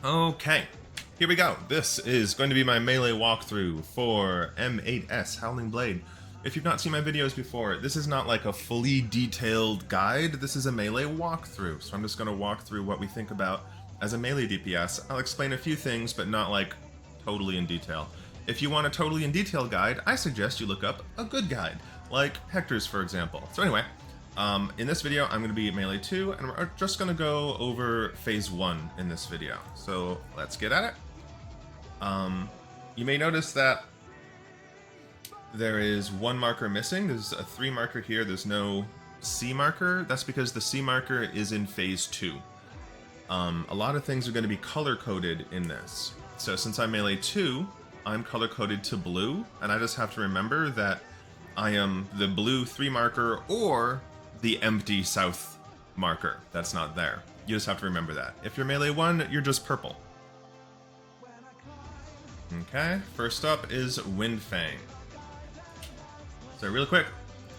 Okay, here we go. This is going to be my melee walkthrough for M8s Howling Blade. If you've not seen my videos before, this is not like a fully detailed guide. This is a melee walkthrough. So I'm just going to walk through what we think about as a melee DPS. I'll explain a few things, but not like totally in detail. If you want a totally in detail guide, I suggest you look up a good guide, like Hector's, for example. So anyway, in this video, I'm going to be Melee 2, and we're just going to go over Phase 1 in this video. So let's get at it. You may notice that there is one marker missing. There's a 3 marker here. There's no C marker. That's because the C marker is in Phase 2. A lot of things are going to be color-coded in this. So since I'm Melee 2, I'm color-coded to blue, and I just have to remember that I am the blue 3 marker or the empty south marker that's not there. You just have to remember that. If you're Melee 1, you're just purple. Okay, first up is Windfang. So real quick,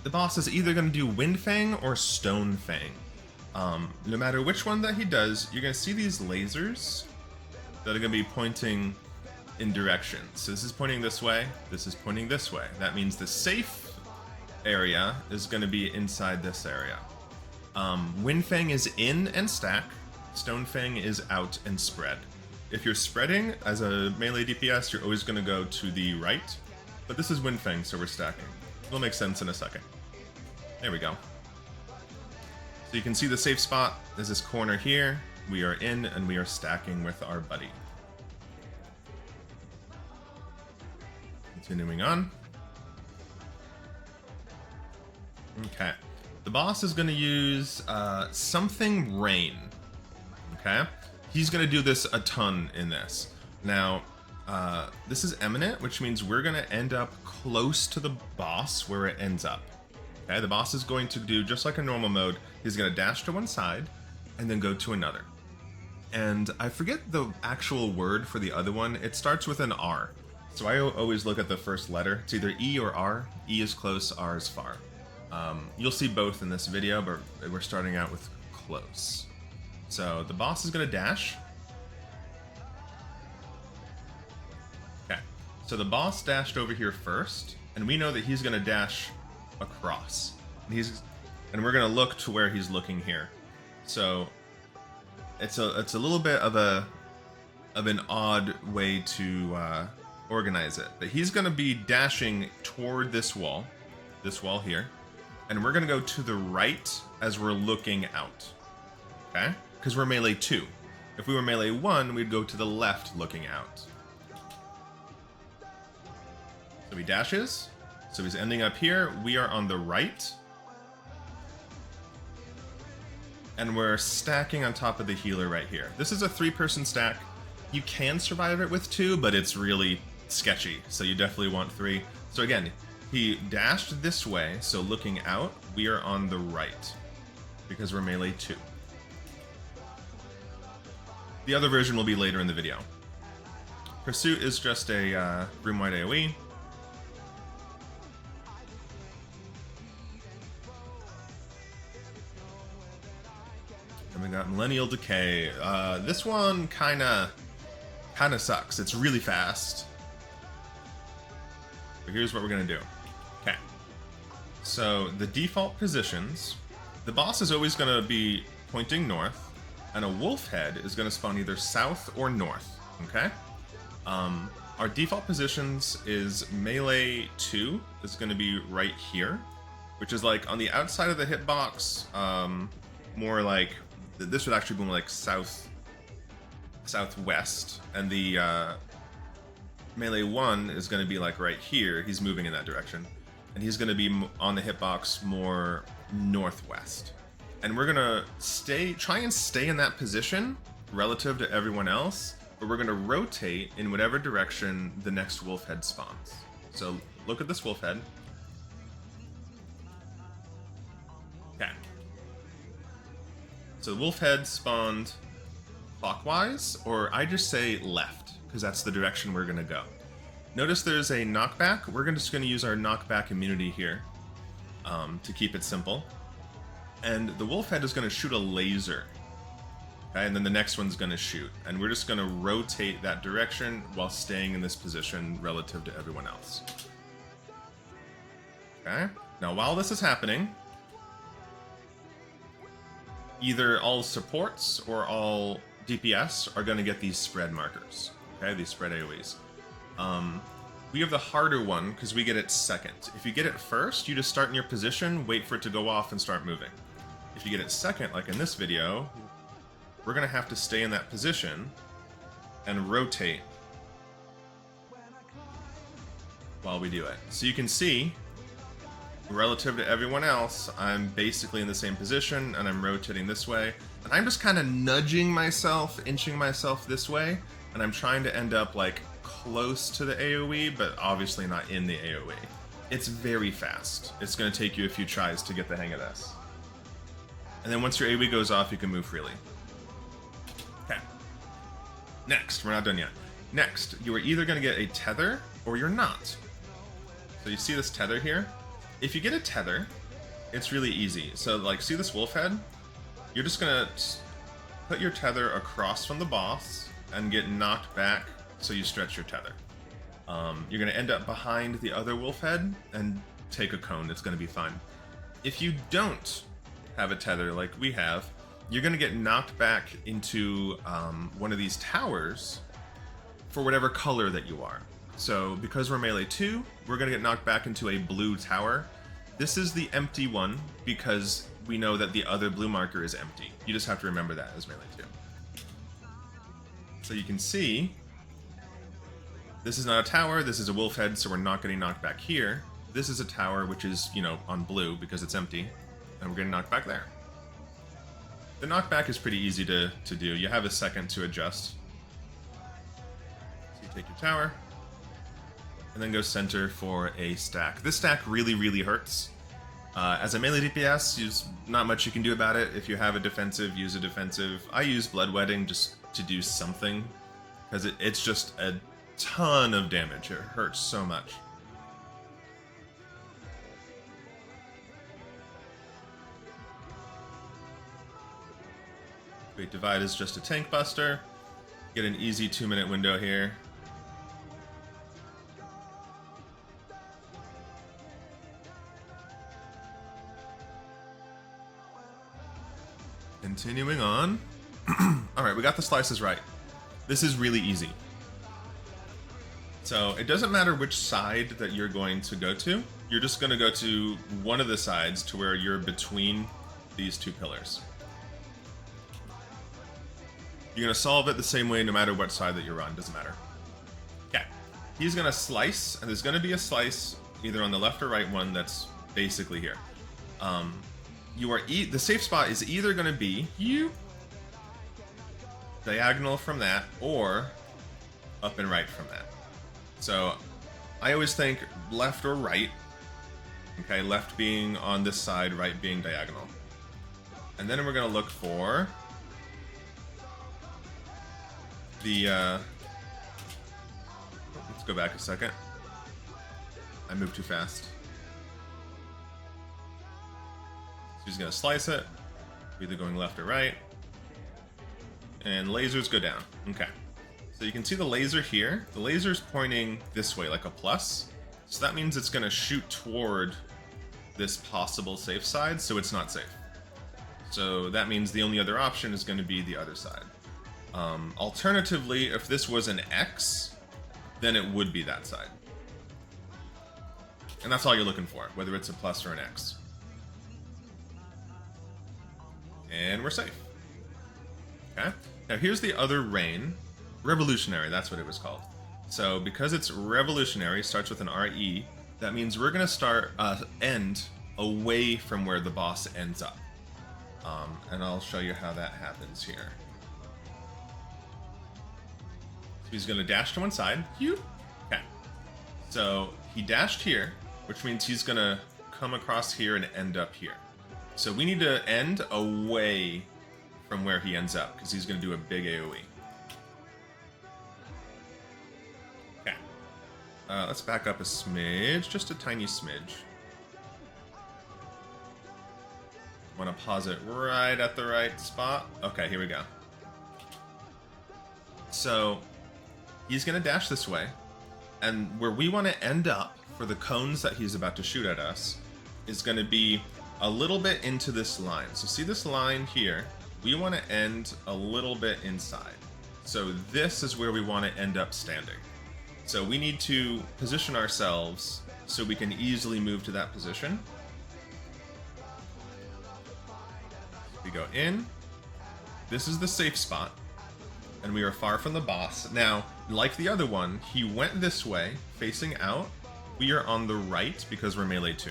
the boss is either going to do Windfang or Stonefang. No matter which one that he does, you're going to see these lasers that are going to be pointing in directions. So this is pointing this way, this is pointing this way. That means the safe area is going to be inside this area. Windfang is in and stack, Stonefang is out and spread. If you're spreading as a melee DPS, you're always going to go to the right, but this is Windfang, so we're stacking. It'll make sense in a second. There we go. So you can see the safe spot. There's this corner here. We are in and we are stacking with our buddy. Continuing on. Okay. The boss is going to use something rain. Okay. He's going to do this a ton in this. Now, this is eminent, which means we're going to end up close to the boss where it ends up. Okay, the boss is going to do just like a normal mode. He's going to dash to one side and then go to another. And I forget the actual word for the other one. It starts with an R. So I always look at the first letter. It's either E or R. E is close, R is far. You'll see both in this video, but we're starting out with close. So the boss is going to dash. Okay, so the boss dashed over here first, and we know that he's going to dash across. And we're going to look to where he's looking here. So it's a little bit of an odd way to organize it. But he's going to be dashing toward this wall here, and we're going to go to the right as we're looking out. Okay? Because we're Melee 2. If we were Melee 1, we'd go to the left looking out. So he dashes. So he's ending up here. We are on the right. And we're stacking on top of the healer right here. This is a 3-person stack. You can survive it with 2, but it's really sketchy. So you definitely want 3. So again, he dashed this way. So looking out, we are on the right. Because we're Melee 2. The other version will be later in the video. Pursuit is just a room-wide AoE. And we got Millennial Decay. This one kinda sucks. It's really fast. But here's what we're gonna do. Okay. So the default positions, the boss is always gonna be pointing north, and a wolf head is gonna spawn either south or north. Okay? Our default positions is Melee 2 is gonna be right here, which is like on the outside of the hitbox, more like this would actually be more like southwest, and the Melee 1 is going to be like right here. He's moving in that direction, and he's going to be on the hitbox more northwest. And we're going to try and stay in that position relative to everyone else, but we're going to rotate in whatever direction the next wolf head spawns. So look at this wolf head. Okay. So the wolf head spawned clockwise, or I just say left, because that's the direction we're going to go. Notice there's a knockback. We're just going to use our knockback immunity here to keep it simple. And the wolf head is going to shoot a laser. Okay, and then the next one's going to shoot. And we're just going to rotate that direction while staying in this position relative to everyone else. Okay, now while this is happening, either all supports or all DPS are going to get these spread markers. Okay, these spread AoEs. We have the harder one because we get it second. If you get it first, you just start in your position, wait for it to go off, and start moving. If you get it second, like in this video, we're going to have to stay in that position and rotate while we do it. So you can see, relative to everyone else, I'm basically in the same position, and I'm rotating this way. And I'm just kind of nudging myself, inching myself this way, and I'm trying to end up, like, close to the AoE, but obviously not in the AoE. It's very fast. It's going to take you a few tries to get the hang of this. And then once your AoE goes off, you can move freely. Okay. Next, we're not done yet. Next, you are either going to get a tether, or you're not. So you see this tether here? If you get a tether, it's really easy. So, like, see this wolf head? You're just going to put your tether across from the boss and get knocked back so you stretch your tether. You're going to end up behind the other wolf head and take a cone. It's going to be fine. If you don't have a tether like we have, you're going to get knocked back into one of these towers for whatever color that you are. So because we're melee 2, we're going to get knocked back into a blue tower. This is the empty one because we know that the other blue marker is empty. You just have to remember that as melee 2. So you can see, this is not a tower, this is a wolf head, so we're not getting knocked back here. This is a tower, which is, you know, on blue because it's empty, and we're getting knocked back there. The knockback is pretty easy to do. You have a second to adjust. So you take your tower, and then go center for a stack. This stack really, really hurts. As a melee DPS, there's not much you can do about it. If you have a defensive, use a defensive. I use Bloodwetting just to do something, because it's just a ton of damage. It hurts so much. Great Divide is just a tank buster. Get an easy 2-minute window here. Continuing on. Alright, we got the slices right. This is really easy. So it doesn't matter which side that you're going to go to. You're just going to go to one of the sides to where you're between these two pillars. You're going to solve it the same way no matter what side that you're on. Doesn't matter. Okay. He's going to slice, and there's going to be a slice either on the left or right one that's basically here. The safe spot is either going to be you diagonal from that or up and right from that. So I always think left or right. Okay, left being on this side, right being diagonal. And then we're going to look for the let's go back a second. I moved too fast. So he's going to slice it, either going left or right. And lasers go down. Okay. So you can see the laser here. The laser's pointing this way, like a plus. So that means it's going to shoot toward this possible safe side, so it's not safe. So that means the only other option is going to be the other side. Alternatively, if this was an X, then it would be that side. And that's all you're looking for, whether it's a plus or an X. And we're safe. Okay. Now here's the other rain. Revolutionary, that's what it was called. So because it's revolutionary, starts with an RE, that means we're going to end away from where the boss ends up. And I'll show you how that happens here. So he's going to dash to one side. Okay. So he dashed here, which means he's going to come across here and end up here. So we need to end away from where he ends up, because he's going to do a big AoE. Okay. Let's back up a smidge, just a tiny smidge. Want to pause it right at the right spot. Okay, here we go. So he's going to dash this way, and where we want to end up for the cones that he's about to shoot at us is going to be a little bit into this line. So see this line here? We want to end a little bit inside. So this is where we want to end up standing. So we need to position ourselves so we can easily move to that position. We go in. This is the safe spot, and we are far from the boss. Now, like the other one, he went this way, facing out. We are on the right because we're melee 2.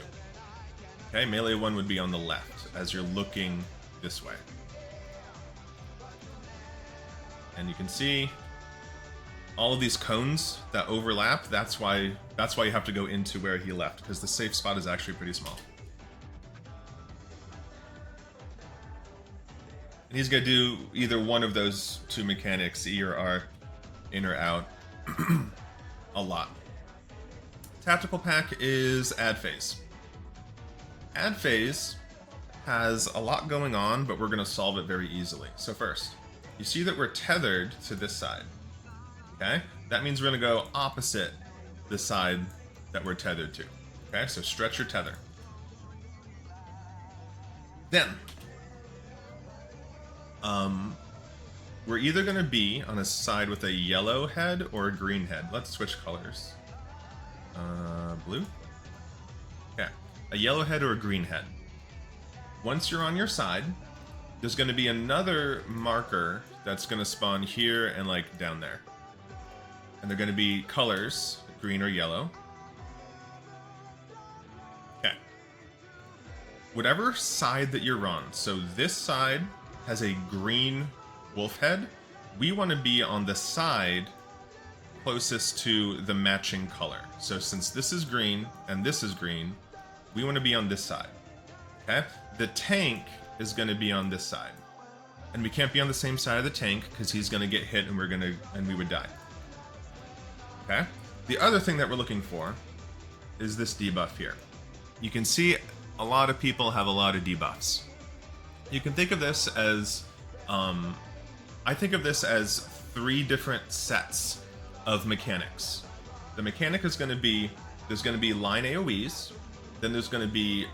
Okay, melee 1 would be on the left as you're looking this way. And you can see all of these cones that overlap. That's why you have to go into where he left, because the safe spot is actually pretty small. And he's gonna do either one of those two mechanics, E or R, in or out, a lot. Tactical pack is add phase. Add phase has a lot going on, but we're gonna solve it very easily. So first, you see that we're tethered to this side, okay? That means we're gonna go opposite the side that we're tethered to, okay? So stretch your tether. Then, we're either gonna be on a side with a yellow head or a green head. Let's switch colors. Blue? Okay, a yellow head or a green head. Once you're on your side, there's going to be another marker that's going to spawn here and like down there. And they're going to be colors, green or yellow. Okay. Whatever side that you're on, so this side has a green wolf head. We want to be on the side closest to the matching color. So since this is green and this is green, we want to be on this side. Okay? The tank is going to be on this side. And we can't be on the same side of the tank because he's going to get hit and we would die. Okay? The other thing that we're looking for is this debuff here. You can see a lot of people have a lot of debuffs. You can think of this as I think of this as 3 different sets of mechanics. The mechanic is going to be, there's going to be line AoEs, then there's going to be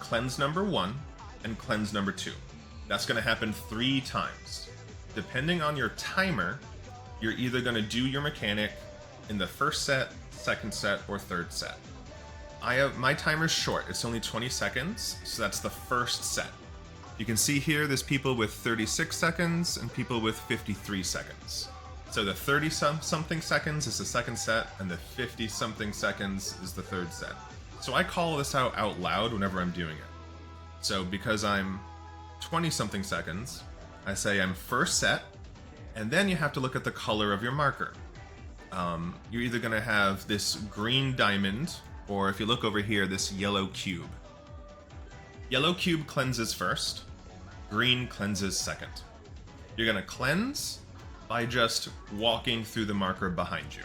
cleanse number 1 and cleanse number 2. That's going to happen 3 times. Depending on your timer, you're either going to do your mechanic in the first set, second set, or third set. My timer's short, it's only 20 seconds, so that's the first set. You can see here there's people with 36 seconds and people with 53 seconds. So the 30-something seconds is the second set, and the 50-something seconds is the third set. So I call this out loud whenever I'm doing it. So because I'm 20-something seconds, I say I'm first set, and then you have to look at the color of your marker. You're either going to have this green diamond, or if you look over here, this yellow cube. Yellow cube cleanses first, green cleanses second. You're going to cleanse by just walking through the marker behind you.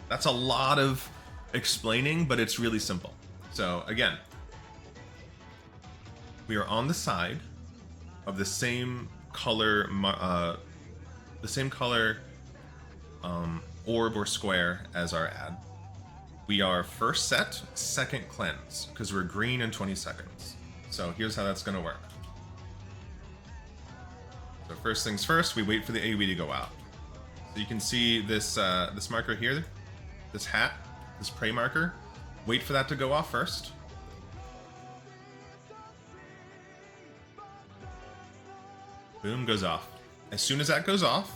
That's a lot of explaining, but it's really simple. So again, we are on the side of the same color, orb or square as our ad. We are first set, second cleanse, because we're green in 20 seconds. So here's how that's going to work. So first things first, we wait for the AoE to go out. So you can see this this marker here, this hat, this prey marker. Wait for that to go off first. Boom, goes off. As soon as that goes off,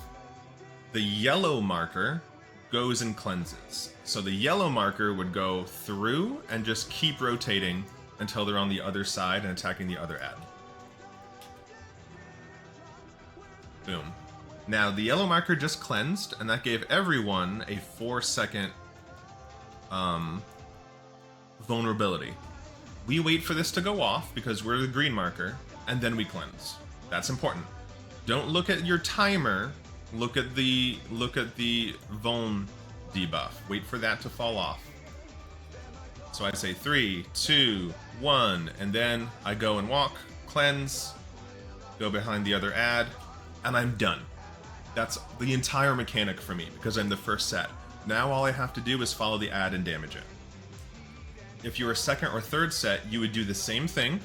the yellow marker goes and cleanses. So the yellow marker would go through and just keep rotating until they're on the other side and attacking the other ad. Boom. Now the yellow marker just cleansed, and that gave everyone a 4-second vulnerability. We wait for this to go off because we're the green marker, and then we cleanse. That's important. Don't look at your timer. Look at the vuln debuff. Wait for that to fall off. So I say 3, 2, 1, and then I go and walk, cleanse, go behind the other ad, and I'm done. That's the entire mechanic for me, because I'm the first set. Now all I have to do is follow the ad and damage it. If you're a second or third set, you would do the same thing,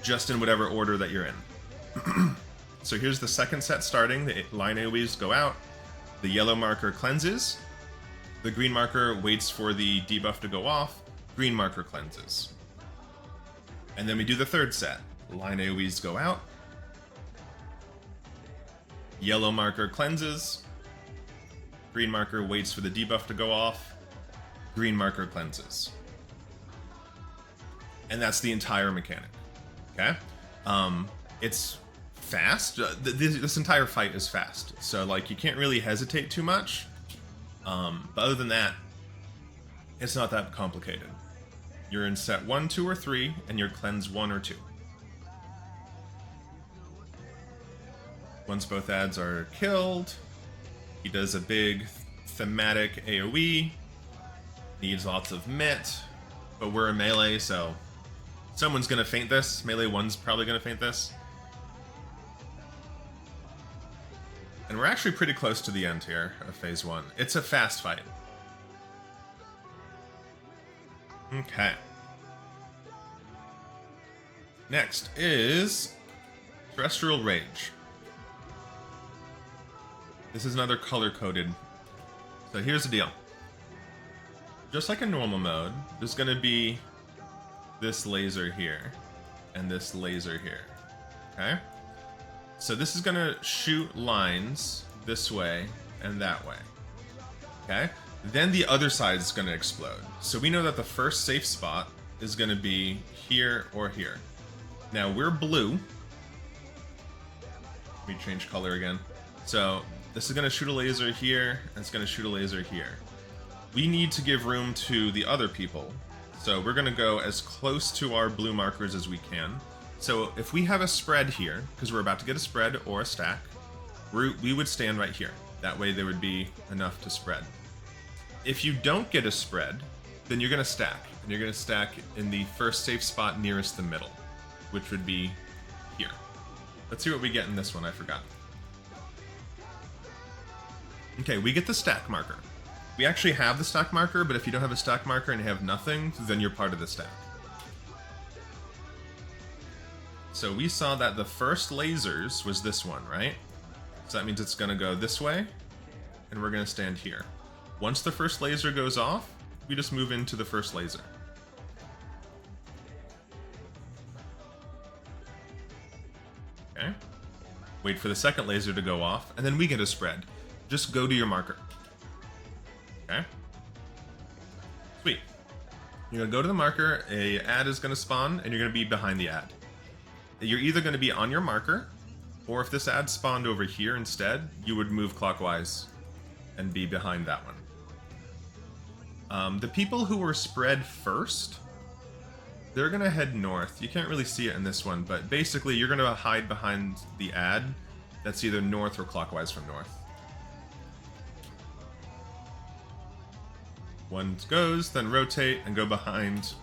just in whatever order that you're in. So here's the second set starting. The line AoEs go out. The yellow marker cleanses. The green marker waits for the debuff to go off. Green marker cleanses. And then we do the third set. Line AoEs go out. Yellow marker cleanses. Green marker waits for the debuff to go off. Green marker cleanses. And that's the entire mechanic. Okay? It's fast. This entire fight is fast. So, like, you can't really hesitate too much. But other than that, it's not that complicated. You're in set 1, 2, or 3, and you're cleanse 1 or 2. Once both ads are killed, he does a big thematic AoE. Needs lots of mit, but we're a melee, so someone's gonna feint this. Melee 1's probably gonna feint this. And we're actually pretty close to the end here of phase 1. It's a fast fight. Okay. Next is Terrestrial Rage. This is another color-coded. So here's the deal. Just like a normal mode, there's going to be this laser here and this laser here. Okay? So this is going to shoot lines this way and that way. Okay? Then the other side is going to explode. So we know that the first safe spot is going to be here or here. Now we're blue. Let me change color again. So this is going to shoot a laser here, and it's going to shoot a laser here. We need to give room to the other people. So we're going to go as close to our blue markers as we can. So if we have a spread here, because we're about to get a spread or a stack, we would stand right here. That way there would be enough to spread. If you don't get a spread, then you're going to stack. And you're going to stack in the first safe spot nearest the middle, which would be here. Let's see what we get in this one, I forgot. Okay, we get the stack marker. We actually have the stack marker, but if you don't have a stack marker and you have nothing, then you're part of the stack. So we saw that the first lasers was this one, right? So that means it's going to go this way, and we're going to stand here. Once the first laser goes off, we just move into the first laser. Okay. Wait for the second laser to go off, and then we get a spread. Just go to your marker. Okay? Sweet. You're going to go to the marker, a ad is going to spawn, and you're going to be behind the ad. You're either going to be on your marker, or if this ad spawned over here instead, you would move clockwise and be behind that one. The people who were spread first, they're going to head north. You can't really see it in this one, but basically you're going to hide behind the ad that's either north or clockwise from north. One goes, then rotate and go behind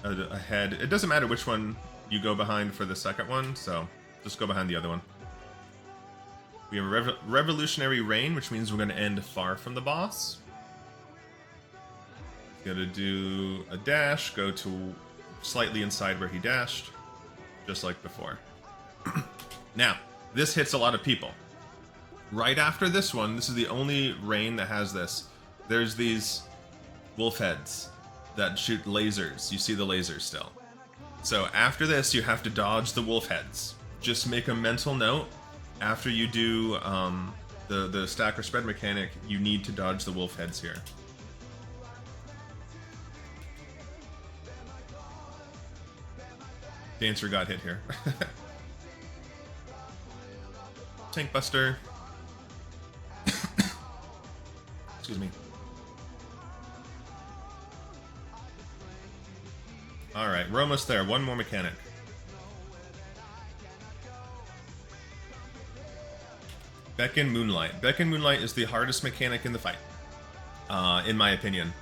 ahead. It doesn't matter which one you go behind for the second one, so just go behind the other one. We have a revolutionary rain, which means we're going to end far from the boss. Gotta do a dash, go to slightly inside where he dashed, just like before. Now, this hits a lot of people. Right after this one, this is the only rain that has this. There's these wolf heads that shoot lasers. You see the lasers still. So after this, you have to dodge the wolf heads. Just make a mental note. After you do the stack or spread mechanic, you need to dodge the wolf heads here. Dancer got hit here. Tank Buster. Excuse me. Alright, we're almost there. One more mechanic. Beckon Moonlight. Beckon Moonlight is the hardest mechanic in the fight, in my opinion.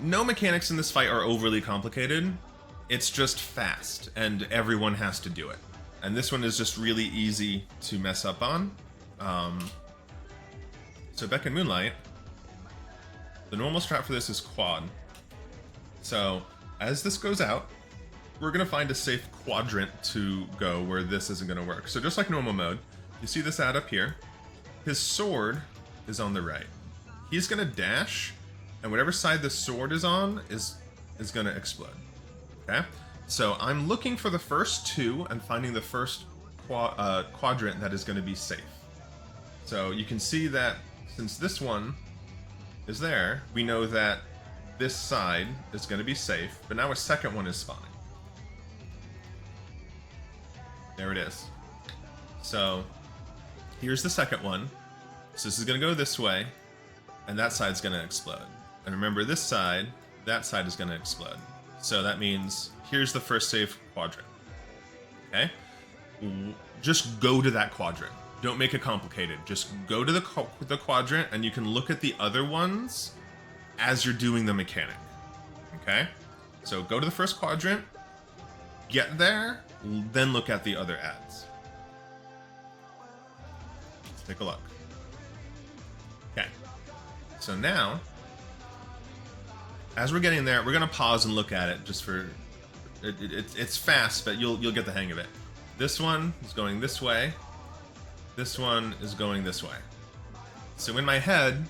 No mechanics in this fight are overly complicated. It's just fast, and everyone has to do it. And this one is just really easy to mess up on. So Beck and Moonlight, the normal strat for this is quad. So as this goes out, we're gonna find a safe quadrant to go where this isn't gonna work. So just like normal mode, you see this ad up here. His sword is on the right. He's gonna dash, and whatever side the sword is on is gonna explode. Okay? So I'm looking for the first two and finding the first quadrant that is gonna be safe. So you can see that since this one is there, we know that this side is gonna be safe, but now a second one is spawning. There it is. So here's the second one. So this is gonna go this way, and that side's gonna explode. And remember, this side, that side is gonna explode. So that means here's the first safe quadrant. Okay? Just go to that quadrant. Don't make it complicated. Just go to the quadrant, and you can look at the other ones as you're doing the mechanic. Okay? So go to the first quadrant, get there, then look at the other ads. Let's take a look. Okay. So now, as we're getting there, we're gonna pause and look at it just for it's fast, but you'll get the hang of it. This one is going this way. This one is going this way. So in my head,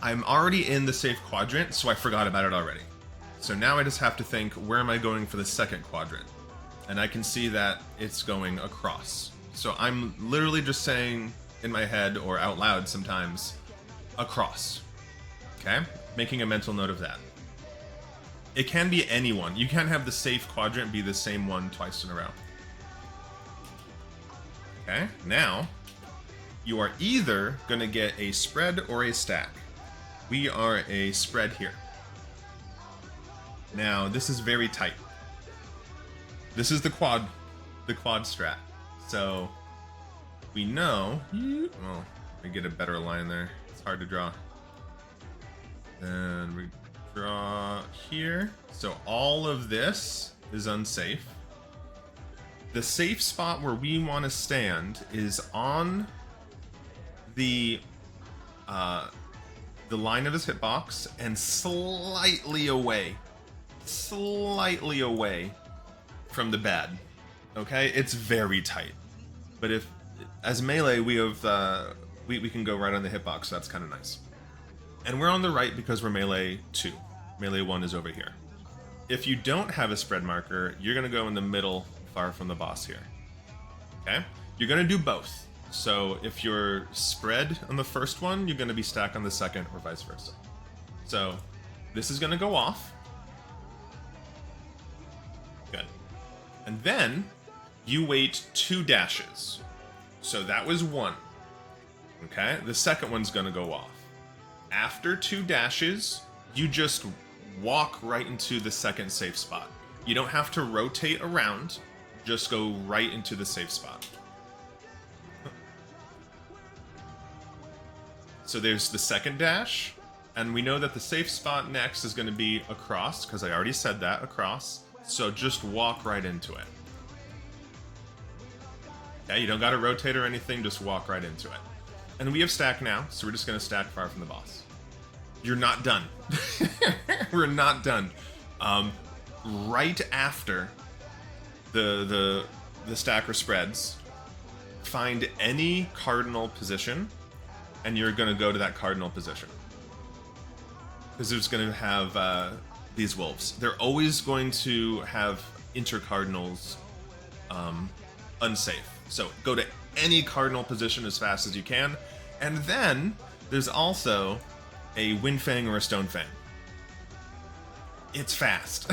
I'm already in the safe quadrant, so I forgot about it already. So now I just have to think, where am I going for the second quadrant? And I can see that it's going across. So I'm literally just saying in my head or out loud sometimes, across. Okay? Making a mental note of that. It can be anyone. You can't have the safe quadrant be the same one twice in a row. Okay? Now, you are either going to get a spread or a stack. We are a spread here. Now, this is very tight. This is the quad strat. So, we know... Well, let me get a better line there. It's hard to draw. And we draw here. So all of this is unsafe. The safe spot where we want to stand is on the line of his hitbox and slightly away from the bad. Okay, it's very tight. But if as melee we have we can go right on the hitbox, so that's kind of nice. And we're on the right because we're melee 2. Melee 1 is over here. If you don't have a spread marker, you're going to go in the middle, far from the boss here. Okay? You're going to do both. So if you're spread on the first one, you're going to be stacked on the second, or vice versa. So this is going to go off. Good. And then you wait 2 dashes. So that was 1. Okay? The second one's going to go off. After 2 dashes, you just walk right into the second safe spot. You don't have to rotate around, just go right into the safe spot. So there's the second dash, and we know that the safe spot next is going to be across, because I already said that, across. So just walk right into it. Okay, you don't got to rotate or anything, just walk right into it. And we have stack now, so we're just going to stack far from the boss. You're not done. We're not done. Right after the stacker spreads, find any cardinal position, and you're going to go to that cardinal position. Because it's going to have these wolves. They're always going to have intercardinals unsafe. So go to any cardinal position as fast as you can. And then there's also a Wind Fang or a Stone Fang. It's fast.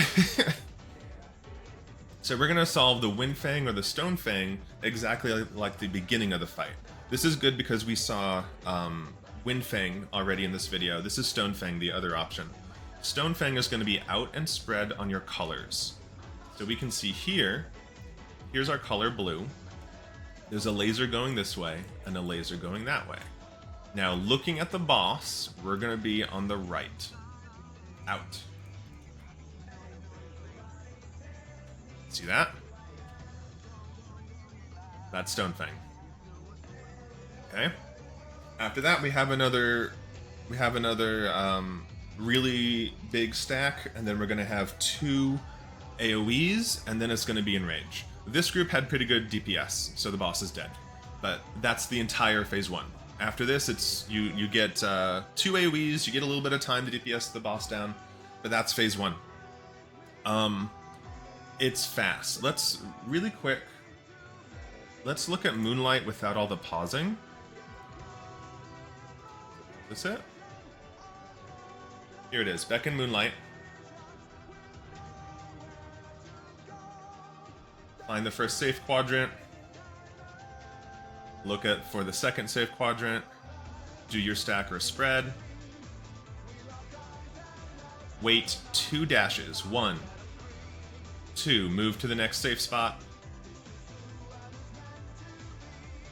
So we're going to solve the Wind Fang or the Stone Fang exactly like the beginning of the fight. This is good because we saw Wind Fang already in this video. This is Stone Fang, the other option. Stone Fang is going to be out and spread on your colors. So we can see here, here's our color blue. There's a laser going this way and a laser going that way. Now, looking at the boss, we're going to be on the right. Out. See that? That's Stone Fang. Okay. After that, we have another really big stack, and then we're gonna have 2 AoEs, and then it's gonna be in range. This group had pretty good DPS, so the boss is dead. But that's the entire phase 1. After this, it's you get 2 AoEs, you get a little bit of time to DPS the boss down, but that's phase 1. It's fast. Let's really quick. Let's look at Moonlight without all the pausing. Is this it? Here it is, Beckon Moonlight. Find the first safe quadrant. Look at for the second safe quadrant. Do your stack or spread. Wait 2 dashes. 1, 2. Move to the next safe spot.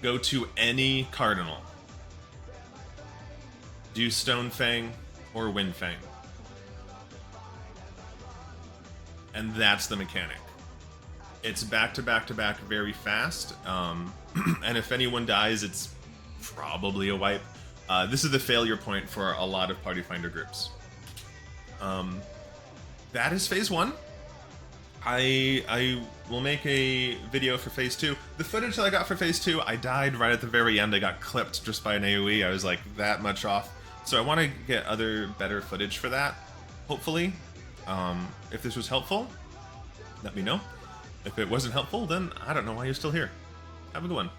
Go to any cardinal. Do Stone Fang or Wind Fang. And that's the mechanic. It's back to back to back very fast. And if anyone dies, it's probably a wipe. This is the failure point for a lot of Party Finder groups. That is phase 1. I will make a video for phase 2. The footage that I got for phase 2, I died right at the very end. I got clipped just by an AoE. I was like that much off. So I want to get other better footage for that, hopefully. If this was helpful, let me know. If it wasn't helpful, then I don't know why you're still here. Have a good one.